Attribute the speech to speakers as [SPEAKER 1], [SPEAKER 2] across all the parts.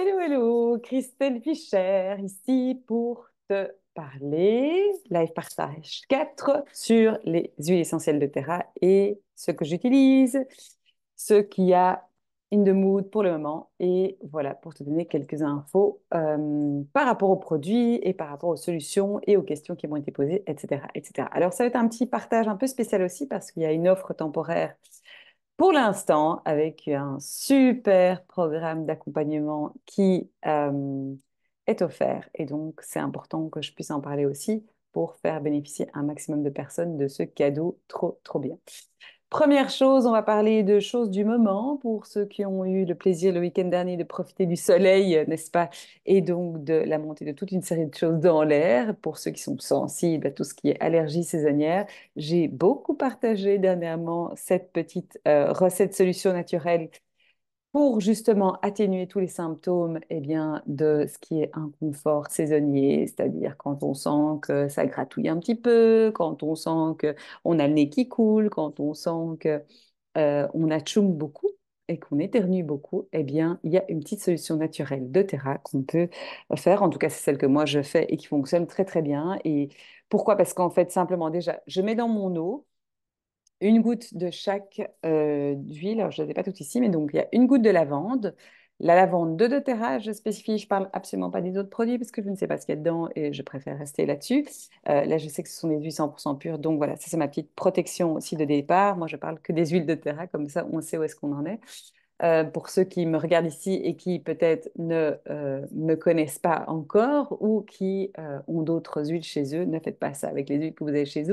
[SPEAKER 1] Hello, hello, Christelle Fischer, ici pour te parler, live partage 4 sur les huiles essentielles de Terra et ce que j'utilise, ce qu'il y a in the mood pour le moment. Et voilà, pour te donner quelques infos par rapport aux produits et par rapport aux solutions et aux questions qui m'ont été posées, etc., etc. Alors, ça va être un petit partage un peu spécial aussi parce qu'il y a une offre temporaire pour l'instant, avec un super programme d'accompagnement qui est offert. Et donc, c'est important que je puisse en parler aussi pour faire bénéficier un maximum de personnes de ce cadeau trop, trop bien. Première chose, on va parler de choses du moment pour ceux qui ont eu le plaisir le week-end dernier de profiter du soleil, n'est-ce pas? Et donc de la montée de toute une série de choses dans l'air. Pour ceux qui sont sensibles à tout ce qui est allergie saisonnière, j'ai beaucoup partagé dernièrement cette petite recette solution naturelle pour justement atténuer tous les symptômes de ce qui est un confort saisonnier, c'est-à-dire quand on sent que ça gratouille un petit peu, quand on sent qu'on a le nez qui coule, quand on sent que on atchoum beaucoup et qu'on éternue beaucoup, il y a une petite solution naturelle de Terra qu'on peut faire. En tout cas, c'est celle que moi je fais et qui fonctionne très très bien. Et pourquoi? Parce qu'en fait, simplement déjà, je mets dans mon eau une goutte de chaque d'huile. Alors, je ne l'ai pas tout ici, mais donc il y a une goutte de lavande. La lavande de doTERRA, je spécifie, je parle absolument pas des autres produits parce que je ne sais pas ce qu'il y a dedans et je préfère rester là-dessus. Là, je sais que ce sont des huiles 100% pures, donc voilà, ça c'est ma petite protection aussi de départ. Moi, je parle que des huiles de doTERRA, comme ça on sait où est-ce qu'on en est. Pour ceux qui me regardent ici et qui peut-être ne me connaissent pas encore ou qui ont d'autres huiles chez eux, ne faites pas ça avec les huiles que vous avez chez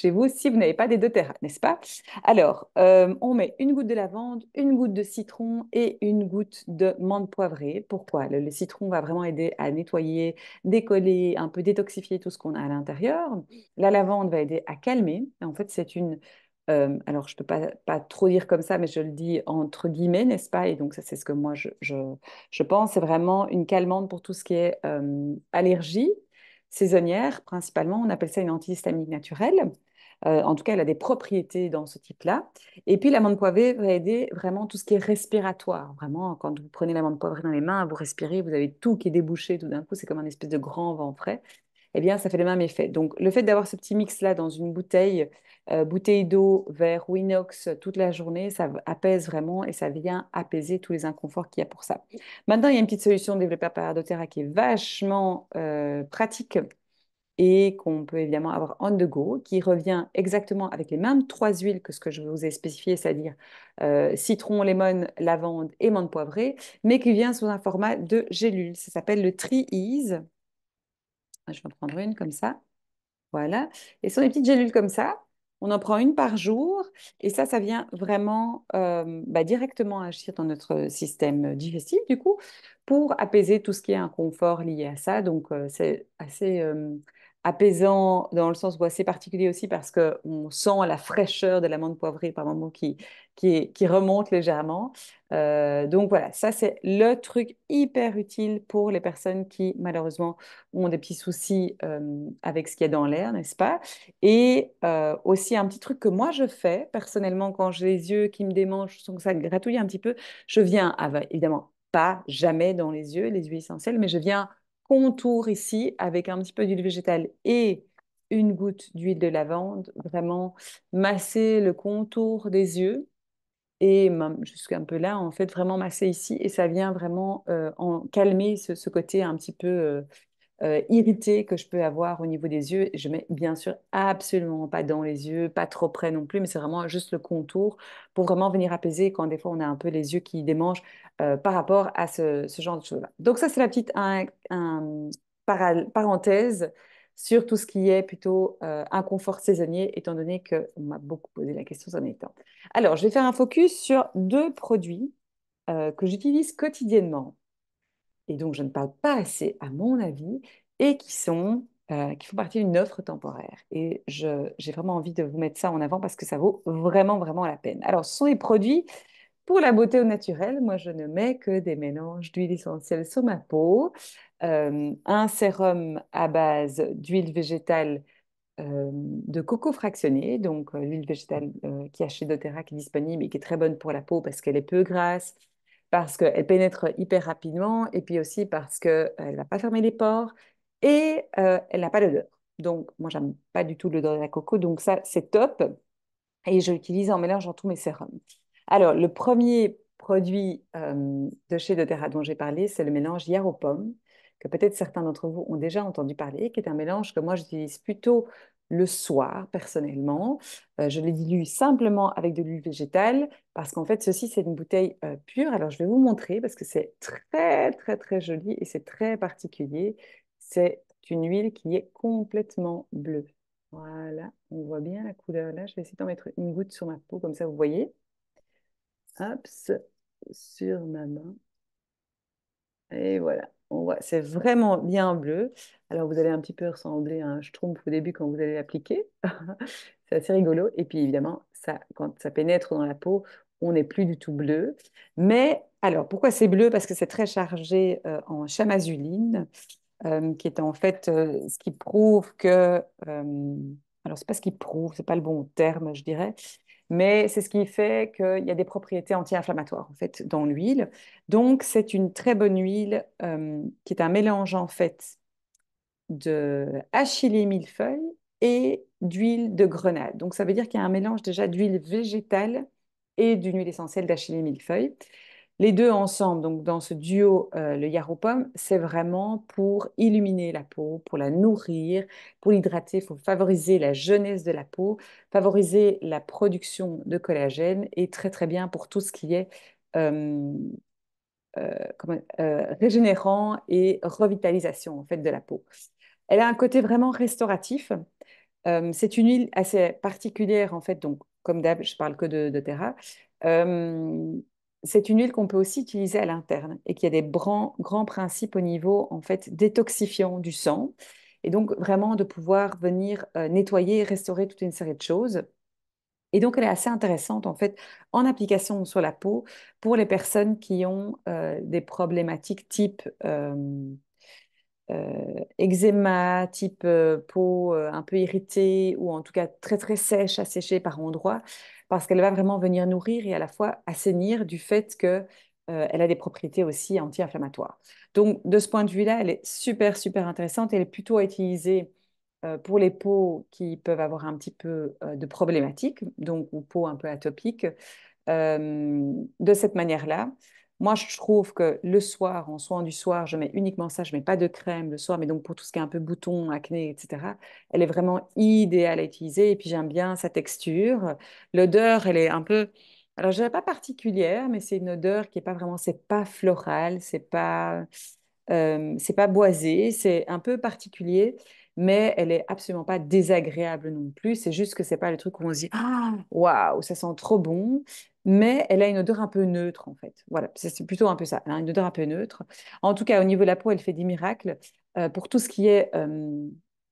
[SPEAKER 1] vous si vous n'avez pas des doTERRA, n'est-ce pas? Alors, on met une goutte de lavande, une goutte de citron et une goutte de menthe poivrée. Pourquoi? Le citron va vraiment aider à nettoyer, décoller, un peu détoxifier tout ce qu'on a à l'intérieur. La lavande va aider à calmer. En fait, c'est une alors, je ne peux pas trop dire comme ça, mais je le dis entre guillemets, n'est-ce pas? Et donc, ça, c'est ce que moi, je pense. C'est vraiment une calmante pour tout ce qui est allergie saisonnière, principalement. On appelle ça une antihistaminique naturelle. En tout cas, elle a des propriétés dans ce type-là. Et puis, l'amande poivrée va aider vraiment tout ce qui est respiratoire. Vraiment, quand vous prenez l'amande poivrée dans les mains, vous respirez, vous avez tout qui est débouché tout d'un coup. C'est comme un espèce de grand vent frais. Eh bien, ça fait le même effet. Donc, le fait d'avoir ce petit mix-là dans une bouteille, bouteille d'eau, verre ou inox toute la journée, apaise vraiment et ça vient apaiser tous les inconforts qu'il y a pour ça. Maintenant, il y a une petite solution développée par doTERRA qui est vachement pratique et qu'on peut évidemment avoir on the go, qui revient exactement avec les mêmes 3 huiles que ce que je vous ai spécifié, c'est-à-dire citron, lemon, lavande et menthe poivrée, mais qui vient sous un format de gélule. Ça s'appelle le Tree Ease. Je vais en prendre une comme ça. Voilà. Et ce sont des petites gélules comme ça. On en prend une par jour. Et ça vient vraiment directement agir dans notre système digestif, du coup, pour apaiser tout ce qui est inconfort lié à ça. Donc, c'est assez apaisant dans le sens où assez particulier aussi parce qu'on sent la fraîcheur de l'amande poivrée par moments qui remonte légèrement. Donc, voilà, ça, c'est le truc hyper utile pour les personnes qui, malheureusement, ont des petits soucis avec ce qu'il y a dans l'air, n'est-ce pas? Et aussi un petit truc que moi je fais personnellement quand j'ai les yeux qui me démangent, je sens que ça gratouille un petit peu, je viens, évidemment pas jamais dans les yeux, les huiles essentielles, mais je viens contour ici avec un petit peu d'huile végétale et une goutte d'huile de lavande, vraiment masser le contour des yeux et même jusqu'à un peu là, en fait, vraiment masser ici et ça vient vraiment en calmer ce côté un petit peu irritée que je peux avoir au niveau des yeux. Je mets bien sûr absolument pas dans les yeux, pas trop près non plus, mais c'est vraiment juste le contour pour vraiment venir apaiser quand des fois on a un peu les yeux qui démangent par rapport à ce genre de choses-là. Donc ça, c'est la petite parenthèse sur tout ce qui est plutôt inconfort saisonnier, étant donné qu'on m'a beaucoup posé la question ces derniers temps. Alors, je vais faire un focus sur 2 produits que j'utilise quotidiennement et donc je ne parle pas assez à mon avis, et qui font partie d'une offre temporaire. Et j'ai vraiment envie de vous mettre ça en avant parce que ça vaut vraiment, vraiment la peine. Alors, ce sont des produits pour la beauté au naturel. Moi, je ne mets que des mélanges d'huile essentielle sur ma peau, un sérum à base d'huile végétale de coco fractionné, donc l'huile végétale qui a chez doTERRA qui est disponible et qui est très bonne pour la peau parce qu'elle est peu grasse, parce qu'elle pénètre hyper rapidement et puis aussi parce qu'elle ne va pas fermer les pores et elle n'a pas d'odeur. Donc, moi, j'aime pas du tout l'odeur de la coco, donc ça, c'est top. Et je l'utilise en mélange dans tous mes sérums. Alors, le premier produit de chez doTERRA dont j'ai parlé, c'est le mélange Yaropom, que peut-être certains d'entre vous ont déjà entendu parler, qui est un mélange que moi j'utilise plutôt le soir, personnellement. Je le dilue simplement avec de l'huile végétale, parce qu'en fait, ceci, c'est une bouteille pure. Alors, je vais vous montrer, parce que c'est très, très, très joli et c'est très particulier. C'est une huile qui est complètement bleue. Voilà, on voit bien la couleur là. Je vais essayer d'en mettre une goutte sur ma peau, comme ça vous voyez. Hop, sur ma main. Et voilà, on voit, c'est vraiment bien bleu. Alors vous allez un petit peu ressembler à un schtroumpf au début quand vous allez l'appliquer. C'est assez rigolo. Et puis évidemment, ça, quand ça pénètre dans la peau, on n'est plus du tout bleu. Mais alors, pourquoi c'est bleu? Parce que c'est très chargé en chamazuline. Qui est en fait ce qui prouve que, alors c'est pas ce qui prouve, c'est pas le bon terme, je dirais, mais c'est ce qui fait qu'il y a des propriétés anti-inflammatoires en fait dans l'huile. Donc c'est une très bonne huile qui est un mélange en fait de achillée millefeuille et d'huile de grenade. Donc ça veut dire qu'il y a un mélange déjà d'huile végétale et d'une huile essentielle d'achillée millefeuille. Les deux ensemble, donc dans ce duo, le Yaropom, c'est vraiment pour illuminer la peau, pour la nourrir, pour l'hydrater. Il faut favoriser la jeunesse de la peau, favoriser la production de collagène et très très bien pour tout ce qui est euh, régénérant et revitalisation en fait de la peau. Elle a un côté vraiment restauratif. C'est une huile assez particulière, en fait, donc comme d'hab, je parle que de Terra. Euh, c'est une huile qu'on peut aussi utiliser à l'interne et qui a des grands principes au niveau, en fait, détoxifiant du sang. Et donc, vraiment, de pouvoir venir nettoyer et restaurer toute une série de choses. Et donc, elle est assez intéressante, en fait, en application sur la peau pour les personnes qui ont des problématiques type eczéma, type peau un peu irritée ou en tout cas très très sèche, asséchée par endroits, parce qu'elle va vraiment venir nourrir et à la fois assainir du fait que elle a des propriétés aussi anti-inflammatoires. Donc de ce point de vue-là, elle est super super intéressante. Elle est plutôt à utiliser pour les peaux qui peuvent avoir un petit peu de problématiques, donc ou peau un peu atopique, de cette manière-là. Moi, je trouve que le soir, en soin du soir, je mets uniquement ça, je ne mets pas de crème le soir, mais donc pour tout ce qui est un peu bouton, acné, etc., elle est vraiment idéale à utiliser. Et puis j'aime bien sa texture. L'odeur, elle est un peu, alors je dirais pas particulière, mais c'est une odeur qui est pas vraiment, c'est pas floral, c'est pas boisé, c'est un peu particulier, mais elle est absolument pas désagréable non plus. C'est juste que c'est pas le truc où on se dit ah waouh, ça sent trop bon, mais elle a une odeur un peu neutre en fait. Voilà, c'est plutôt un peu ça, hein, une odeur un peu neutre. En tout cas, au niveau de la peau, elle fait des miracles pour tout ce qui est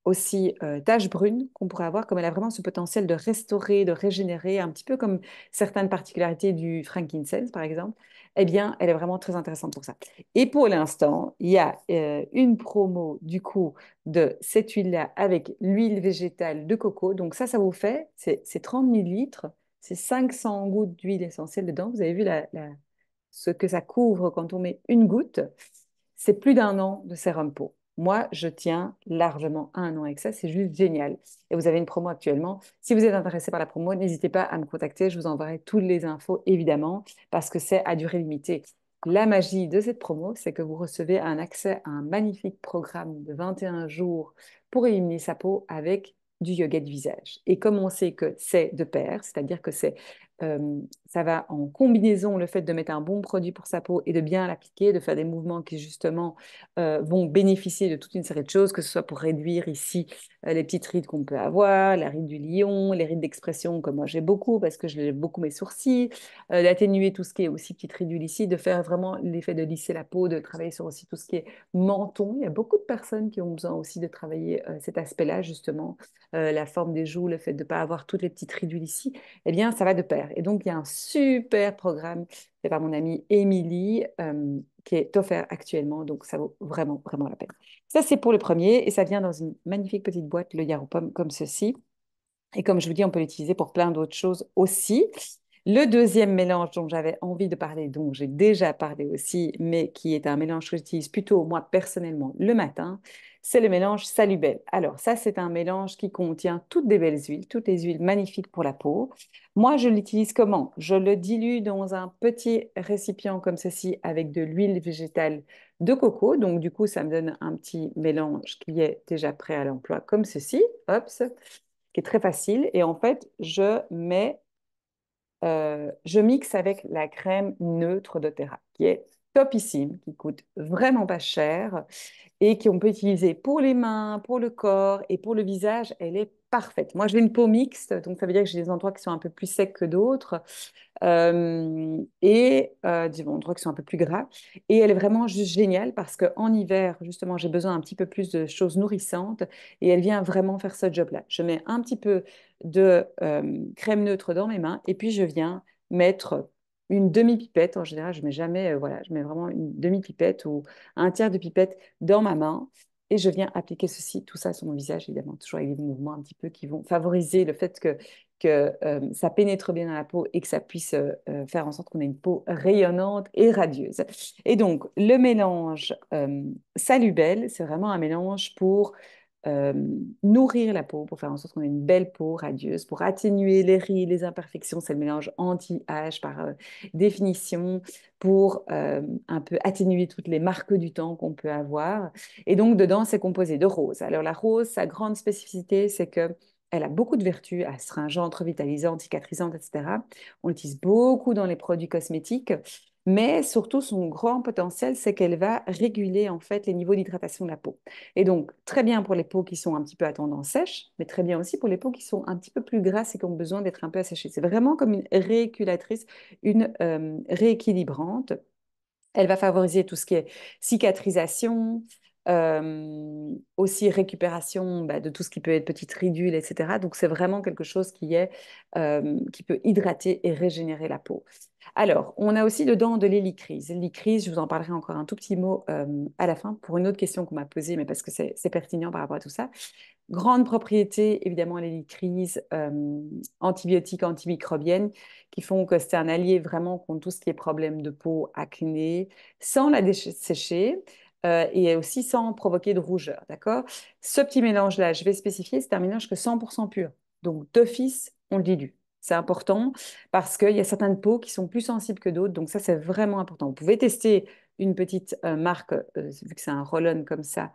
[SPEAKER 1] aussi taches brunes qu'on pourrait avoir, comme elle a vraiment ce potentiel de restaurer, de régénérer, un petit peu comme certaines particularités du frankincense par exemple. Eh bien, elle est vraiment très intéressante pour ça. Et pour l'instant, il y a une promo du coup de cette huile-là avec l'huile végétale de coco. Donc ça vous fait, c'est 30 millilitres, c'est 500 gouttes d'huile essentielle dedans. Vous avez vu ce que ça couvre quand on met une goutte. C'est plus d'un an de sérum peau. Moi, je tiens largement à un an avec ça. C'est juste génial. Et vous avez une promo actuellement. Si vous êtes intéressé par la promo, n'hésitez pas à me contacter. Je vous enverrai toutes les infos, évidemment, parce que c'est à durée limitée. La magie de cette promo, c'est que vous recevez un accès à un magnifique programme de 21 jours pour éliminer sa peau avec du yoga de visage. Et comme on sait que c'est de pair, c'est-à-dire que ça va en combinaison le fait de mettre un bon produit pour sa peau et de bien l'appliquer, de faire des mouvements qui justement vont bénéficier de toute une série de choses, que ce soit pour réduire ici les petites rides qu'on peut avoir, la ride du lion, les rides d'expression comme moi j'ai beaucoup parce que je lève beaucoup mes sourcils, d'atténuer tout ce qui est aussi petite ridule ici, de faire vraiment l'effet de lisser la peau, de travailler sur aussi tout ce qui est menton. Il y a beaucoup de personnes qui ont besoin aussi de travailler cet aspect-là justement, la forme des joues, le fait de ne pas avoir toutes les petites ridules ici, eh bien ça va de pair. Et donc il y a un super programme fait par mon amie Émilie qui est offert actuellement, donc ça vaut vraiment, vraiment la peine. Ça, c'est pour le premier, et ça vient dans une magnifique petite boîte, le Yaropom, comme ceci. Et comme je vous dis, on peut l'utiliser pour plein d'autres choses aussi. Le deuxième mélange dont j'avais envie de parler, dont j'ai déjà parlé aussi, mais qui est un mélange que j'utilise plutôt moi personnellement le matin, c'est le mélange Salubel. Alors ça, c'est un mélange qui contient toutes des belles huiles, toutes les huiles magnifiques pour la peau. Moi, je l'utilise comment? Je le dilue dans un petit récipient comme ceci avec de l'huile végétale de coco. Donc du coup, ça me donne un petit mélange qui est déjà prêt à l'emploi comme ceci. Hop, qui est très facile. Et en fait, je mixe avec la crème neutre doTERRA, qui est topissime, qui coûte vraiment pas cher et qu'on peut utiliser pour les mains, pour le corps et pour le visage. Elle est parfaite. Moi, j'ai une peau mixte, donc ça veut dire que j'ai des endroits qui sont un peu plus secs que d'autres des endroits qui sont un peu plus gras. Et elle est vraiment juste géniale parce qu'en hiver, justement, j'ai besoin un petit peu plus de choses nourrissantes et elle vient vraiment faire ce job-là. Je mets un petit peu de crème neutre dans mes mains et puis je viens mettre une demi-pipette. En général, je mets jamais, voilà, je mets vraiment une demi-pipette ou un tiers de pipette dans ma main. Et je viens appliquer ceci, tout ça sur mon visage, évidemment, toujours avec des mouvements un petit peu qui vont favoriser le fait que ça pénètre bien dans la peau et que ça puisse faire en sorte qu'on ait une peau rayonnante et radieuse. Et donc, le mélange Salubel, c'est vraiment un mélange pour euh, nourrir la peau, pour faire en sorte qu'on ait une belle peau radieuse, pour atténuer les rides, les imperfections. C'est le mélange anti-âge par définition, pour un peu atténuer toutes les marques du temps qu'on peut avoir. Et donc, dedans, c'est composé de rose. Alors, la rose, sa grande spécificité, c'est que elle a beaucoup de vertus astringentes, revitalisantes, cicatrisantes, etc. On l'utilise beaucoup dans les produits cosmétiques, mais surtout son grand potentiel, c'est qu'elle va réguler en fait les niveaux d'hydratation de la peau. Et donc, très bien pour les peaux qui sont un petit peu à tendance sèche, mais très bien aussi pour les peaux qui sont un petit peu plus grasses et qui ont besoin d'être un peu asséchées. C'est vraiment comme une régulatrice, une rééquilibrante. Elle va favoriser tout ce qui est cicatrisation, aussi récupération de tout ce qui peut être petite ridule, etc. Donc, c'est vraiment quelque chose qui peut hydrater et régénérer la peau. Alors, on a aussi dedans de l'hélicryse. L'hélicryse, je vous en parlerai encore un tout petit mot à la fin pour une autre question qu'on m'a posée, mais parce que c'est pertinent par rapport à tout ça. Grande propriété, évidemment, l'hélicryse, antibiotique, antimicrobienne, qui font que c'est un allié vraiment contre tout ce qui est problème de peau, acné, sans la dessécher et aussi sans provoquer de rougeur, d'accord? Ce petit mélange-là, je vais spécifier, c'est un mélange que 100% pur. Donc, d'office, on le dilue. C'est important parce qu'il y a certaines peaux qui sont plus sensibles que d'autres. Donc, ça, c'est vraiment important. Vous pouvez tester une petite marque, vu que c'est un roll-on comme ça,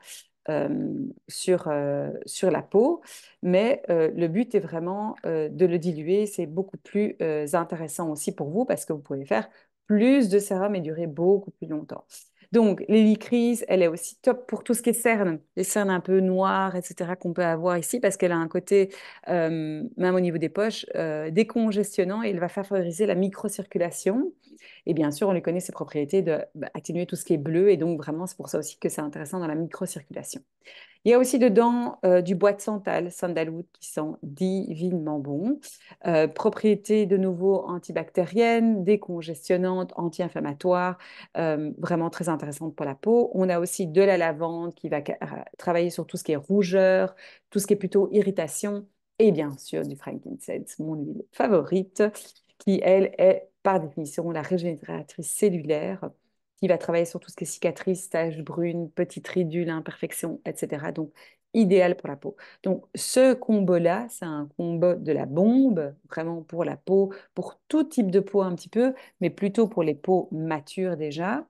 [SPEAKER 1] sur la peau, mais le but est vraiment de le diluer. C'est beaucoup plus intéressant aussi pour vous parce que vous pouvez faire plus de sérum et durer beaucoup plus longtemps. Donc, l'hélicryse, elle est aussi top pour tout ce qui est cernes, les cernes un peu noires, etc., qu'on peut avoir ici, parce qu'elle a un côté, même au niveau des poches, décongestionnant et elle va favoriser la microcirculation. Et bien sûr, on lui connaît ses propriétés de atténuer tout ce qui est bleu. Et donc, vraiment, c'est pour ça aussi que c'est intéressant dans la microcirculation. Il y a aussi dedans du bois de santal, sandalwood, qui sent divinement bon. Propriétés de nouveau antibactériennes, décongestionnantes, anti-inflammatoires, vraiment très intéressantes pour la peau. On a aussi de la lavande qui va travailler sur tout ce qui est rougeur, tout ce qui est plutôt irritation. Et bien sûr, du frankincense, mon huile favorite, qui, elle, est par définition la régénératrice cellulaire qui va travailler sur tout ce qui est cicatrices, taches brunes, petites ridules, imperfections, etc. Donc, idéal pour la peau. Donc, ce combo-là, c'est un combo de la bombe, vraiment pour la peau, pour tout type de peau un petit peu, mais plutôt pour les peaux matures déjà.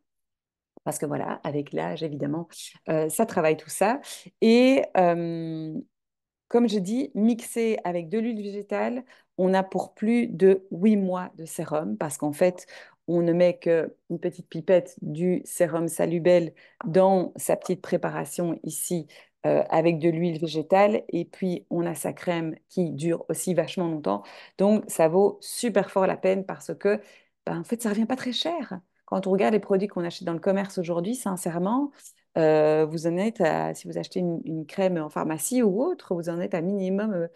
[SPEAKER 1] Parce que voilà, avec l'âge, évidemment, ça travaille tout ça. Et comme je dis, mixé avec de l'huile végétale, on a pour plus de 8 mois de sérum parce qu'en fait, on ne met qu'une petite pipette du sérum Salubel dans sa petite préparation ici avec de l'huile végétale et puis on a sa crème qui dure aussi vachement longtemps. Donc, ça vaut super fort la peine parce que, en fait, ça ne revient pas très cher. Quand on regarde les produits qu'on achète dans le commerce aujourd'hui, sincèrement, vous en êtes à, si vous achetez une crème en pharmacie ou autre, vous en êtes à minimum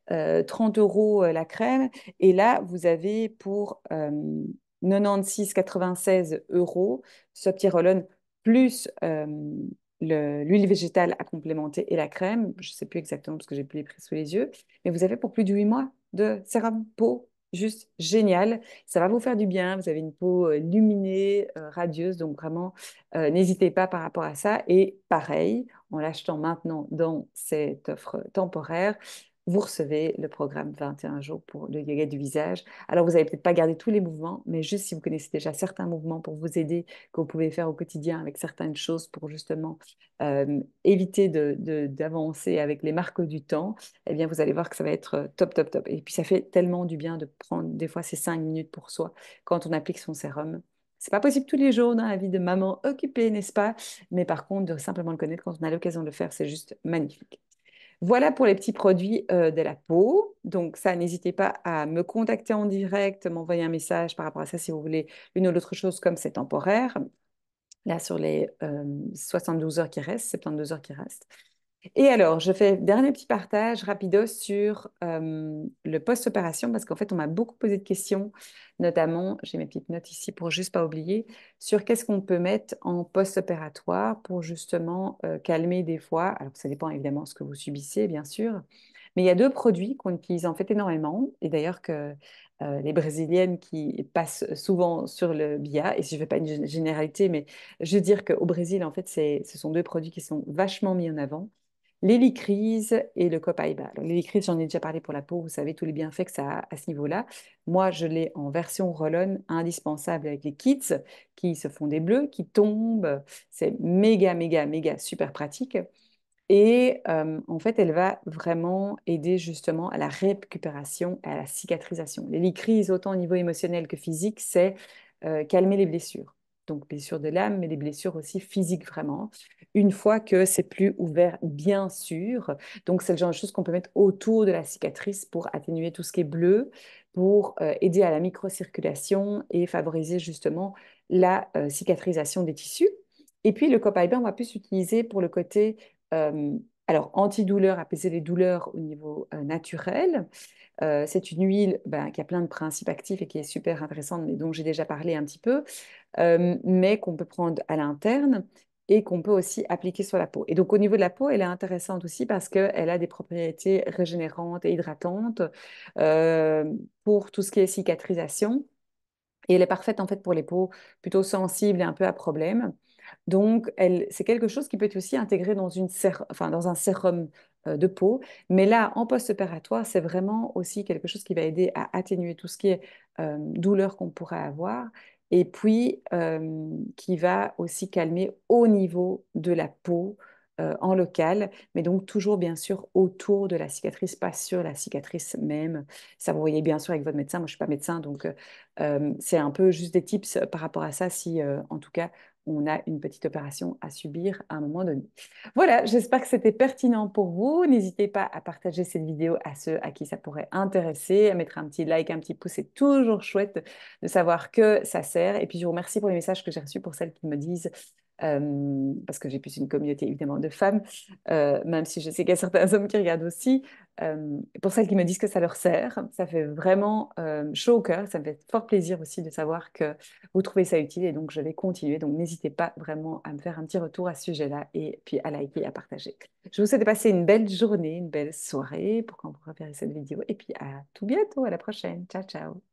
[SPEAKER 1] 30 euros la crème. Et là, vous avez pour 96,96 euros ce petit roll-on plus l'huile végétale à complémenter et la crème. Je ne sais plus exactement parce que j'ai plus les prix sous les yeux. Mais vous avez pour plus de 8 mois de sérum peau juste génial. Ça va vous faire du bien. Vous avez une peau luminée, radieuse. Donc vraiment, n'hésitez pas par rapport à ça. Et pareil, en l'achetant maintenant dans cette offre temporaire, vous recevez le programme 21 jours pour le yoga du visage. Alors, vous n'allez peut-être pas garder tous les mouvements, mais juste si vous connaissez déjà certains mouvements pour vous aider, que vous pouvez faire au quotidien avec certaines choses pour justement éviter d'avancer avec les marques du temps, eh bien, vous allez voir que ça va être top, top, top. Et puis, ça fait tellement du bien de prendre des fois ces 5 minutes pour soi quand on applique son sérum. C'est pas possible tous les jours dans la vie de maman occupée, n'est-ce pas? Mais par contre, de simplement le connaître quand on a l'occasion de le faire, c'est juste magnifique. Voilà pour les petits produits de la peau. Donc ça, n'hésitez pas à me contacter en direct, m'envoyer un message par rapport à ça si vous voulez une ou l'autre chose comme c'est temporaire. Là, sur les 72 heures qui restent, 72 heures qui restent. Et alors, je fais dernier petit partage rapido sur le post-opération parce qu'en fait, on m'a beaucoup posé de questions, notamment, j'ai mes petites notes ici pour juste pas oublier, sur qu'est-ce qu'on peut mettre en post-opératoire pour justement calmer des fois. Alors, ça dépend évidemment de ce que vous subissez, bien sûr, mais il y a deux produits qu'on utilise en fait énormément et d'ailleurs que les Brésiliennes qui passent souvent sur le BIA, et si je ne fais pas une généralité, mais je veux dire qu'au Brésil, en fait, ce sont deux produits qui sont vachement mis en avant. L'hélicryse et le copaiba. Alors, l'hélicryse, j'en ai déjà parlé pour la peau, vous savez tous les bienfaits que ça a à ce niveau-là. Moi, je l'ai en version roll-on indispensable avec les kits qui se font des bleus, qui tombent. C'est méga, méga, méga super pratique. Et en fait, elle va vraiment aider justement à la récupération et à la cicatrisation. L'hélicryse, autant au niveau émotionnel que physique, c'est calmer les blessures. Donc, blessures de l'âme, mais les blessures aussi physiques vraiment. Une fois que c'est plus ouvert, bien sûr. Donc, c'est le genre de choses qu'on peut mettre autour de la cicatrice pour atténuer tout ce qui est bleu, pour aider à la microcirculation et favoriser justement la cicatrisation des tissus. Et puis, le copaiba, on va plus l'utiliser pour le côté euh, alors, antidouleur, apaiser les douleurs au niveau naturel. C'est une huile qui a plein de principes actifs et qui est super intéressante, mais dont j'ai déjà parlé un petit peu, mais qu'on peut prendre à l'interne et qu'on peut aussi appliquer sur la peau. Et donc, au niveau de la peau, elle est intéressante aussi parce qu'elle a des propriétés régénérantes et hydratantes euh, pour tout ce qui est cicatrisation. Et elle est parfaite en fait pour les peaux plutôt sensibles et un peu à problème. Donc, c'est quelque chose qui peut être aussi intégré dans dans un sérum de peau. Mais là, en post-opératoire, c'est vraiment aussi quelque chose qui va aider à atténuer tout ce qui est douleur qu'on pourrait avoir. Et puis, qui va aussi calmer au niveau de la peau en local, mais donc toujours bien sûr autour de la cicatrice, pas sur la cicatrice même. Ça, vous voyez bien sûr avec votre médecin. Moi, je ne suis pas médecin, donc c'est un peu juste des tips par rapport à ça si, en tout cas, on a une petite opération à subir à un moment donné. Voilà, j'espère que c'était pertinent pour vous. N'hésitez pas à partager cette vidéo à ceux à qui ça pourrait intéresser, à mettre un petit like, un petit pouce. C'est toujours chouette de savoir que ça sert. Et puis, je vous remercie pour les messages que j'ai reçus pour celles qui me disent, parce que j'ai plus une communauté évidemment de femmes, même si je sais qu'il y a certains hommes qui regardent aussi. Pour celles qui me disent que ça leur sert, ça fait vraiment chaud au cœur. Ça me fait fort plaisir aussi de savoir que vous trouvez ça utile et donc je vais continuer. Donc n'hésitez pas vraiment à me faire un petit retour à ce sujet-là et puis à liker et à partager. Je vous souhaite de passer une belle journée, une belle soirée pour quand vous reverrez cette vidéo et puis à tout bientôt, à la prochaine. Ciao, ciao.